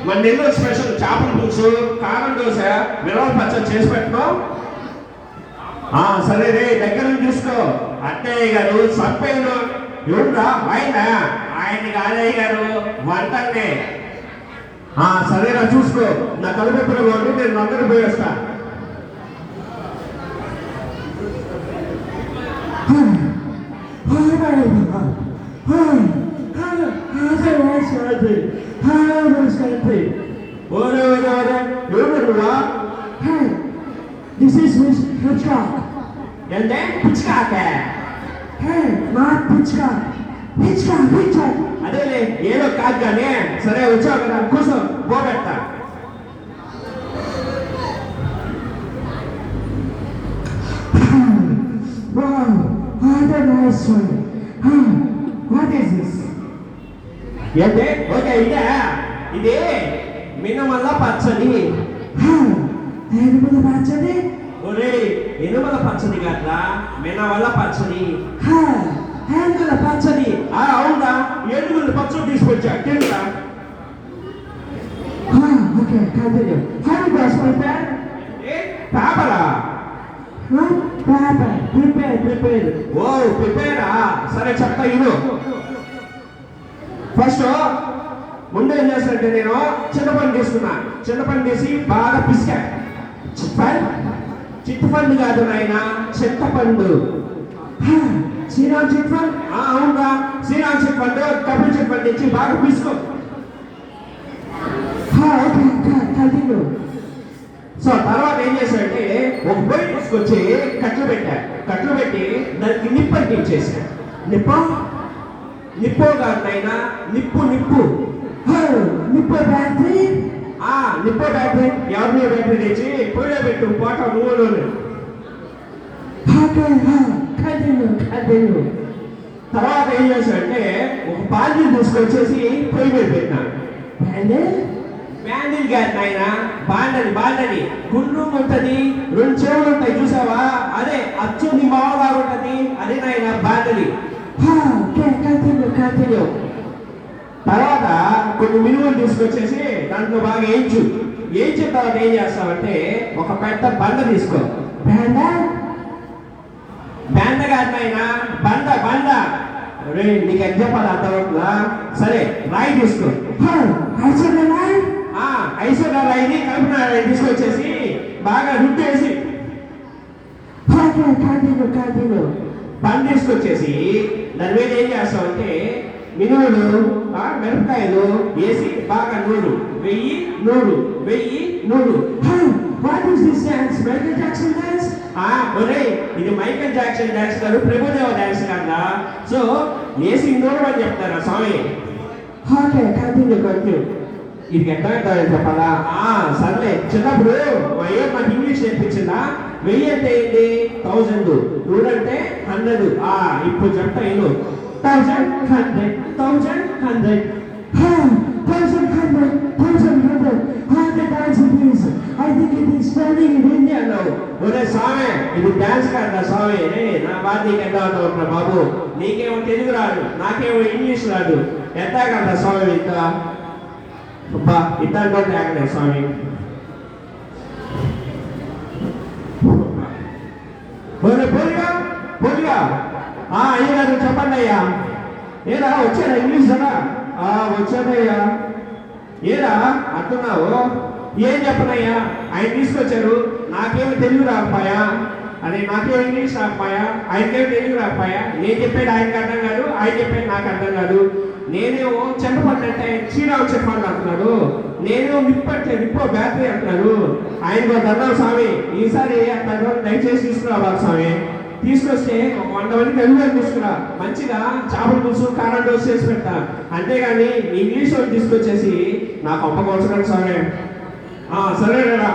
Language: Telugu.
మన నెల్లూరు స్పెషల్ చేపల పులుసు, కారం దోశ, మిరప పచ్చడి చేసి పెట్టడం. సరే రే, దగ్గర నుంచి చూసుకో. అత్తయ్య గారు సర్పైన ఎవరురా? ఆయన కాదయ్య గారు, వంటనే. సరేరా, చూసుకో. నా కలుపెప్పుడు కొట్టి నేను అందరూ పోయి వస్తా. This is Miss Hitchcock. ఏంటే పిచ్చికాక? Not Hitchcock. Hitchcock. అదేలే, ఏదో కాదు కానీ. సరే వచ్చావు కదా, కూర్చో, పోబెడతా. Wow, what a nice one. What is this? ఏంటే? ఓకే, ఇది మినమల్ల పచ్చడి. ఏనుగుల పచ్చడి? ఒరే, ఎనుమల పచ్చడి కాదురా, మినమల్ల పచ్చడి. ఏనుగుల పచ్చడి? అవునా, ఏనుగుల పచ్చడి తీసుకొచ్చా, తింటా. Okay, continue. How do you guys prepare? పేపరా? Prepare. ఓ, ప్రిపేరా? సరే చెప్తా ఇను. ఫస్ట్ ముందు ఏం చేస్తానంటే, నేను చింతపండు తీసుకున్నా. చింతపండు తీసి బాగా పిసికా. చిట్టుపండు కాదు నాయన, చింతపండు. శ్రీరామ్ చిట్ఫండ్? అవునా, శ్రీరామ్ చిట్ఫండు, కపిల్ చిట్ఫండు ఇచ్చి బాగా పిసుకో. Continue. సో తర్వాత ఏం చేశాడంటే, ఒక పొయ్యి తీసుకొచ్చి కట్లు పెట్టి దానికి నిప్పు అంటించేసా. నిప్పు కాదు నాయన, నిప్పు. బ్యాటరీ? నిప్పు బ్యాటరీ. ఎవరి బ్యాటరీ తెచ్చి పొయ్యిలో పెట్టు, పోట నువ్వులోనే. Continue. తర్వాత ఏం చేశాడంటే, ఒక బాల్డీ తీసుకొచ్చేసి పొయ్యి మీద పెట్టినాడు. బ్యాండిల్ కాదు నాయన, బాండలి. గుండ్రు ఉంటుంది, 2 చెవులు ఉంటాయి, చూసావా? అదే అచ్చు నీ మామూలుగా ఉంటుంది, అదే నాయన బాండలి. Continue. తర్వాత కొన్ని మినుములు తీసుకొచ్చేసి దాంట్లో బాగా వేయించిన తర్వాత ఏం చేస్తావంటే, ఒక పెద్ద బండ తీసుకో. బ్యాండ కాదు నాయన, బండ. నీకు ఎంత చెప్పాలి అర్థమవుతుందా? సరే, రాయి తీసుకో. ఐశ్వర్య రాయిని, కల్పన రాయి తీసుకొచ్చేసి బాగా రుద్దేసి బండ్ తీసుకొచ్చేసి దాని మీద ఏం చేస్తామంటే, మినుములు, మిరపకాయలు వేసి బాగా నూరు. What is this dance? Michael Jackson dance? ఒరే, ఇది మైకేల్ జాక్సన్ డాన్స్ కాదు, ప్రభుదేవ డాన్స్ కదా. సో వేసి నూరు అని చెప్తారా స్వామి. Continue. ఇది ఎట్లా చెప్పాలా? సర్లే, చిన్నప్పుడు నాకు ఇంగ్లీష్ నేర్పించిందా? 1000 అంటే ఏంటి? 1000. 100 అంటే 100. ఇప్పుడు చెప్తా ఇను. 1100. I think it is standing in India now. ఒరే స్వామి, ఇది డాన్స్ కాదా స్వామి? నా బాధ నీకు ఎంత అవుతా బాబు? నీకేమో తెలుగు రాదు, నాకేమో ఇంగ్లీష్ రాదు. ఎంత కదా స్వామి ఇంత? ఇద్దరు లేకలే స్వామి. పోలిగా అయ్యగారు చెప్పండి అయ్యా. ఏరా వచ్చారా ఇంగ్లీష్ అనా? వచ్చానయ్యా. ఏరా అంటున్నావు? ఏం చెప్పనయ్యా? ఆయన తీసుకొచ్చారు, నాకేమో తెలుగు రాకపోయా, అది నాకేమో ఇంగ్లీష్ రాకపోయా, ఆయనకేమో తెలుగు రాకపోయా. నేను చెప్పేది ఆయనకు అర్థం కాదు, ఆయన చెప్పేది నాకు అర్థం కాదు. నేనేమో చింతపండు అంటే శ్రీరామ్ చెప్పండి అంటున్నాడు, నేనేమో నిప్పు బ్యాటరీ అంటున్నాడు. ఆయనకు దండాలు స్వామి, ఈసారి అతను దయచేసి తీసుకురావాలి స్వామి. తీసుకొస్తే ఒక 100 మందికి తెలుగు తీసుకురా, మంచిగా చేపల పులుసు, కారం దోశ చేసి పెడతా. అంతేగాని ఇంగ్లీష్ వాళ్ళు తీసుకొచ్చేసి నాకు ఒప్పకోల్చడం స్వామి. సరేనా?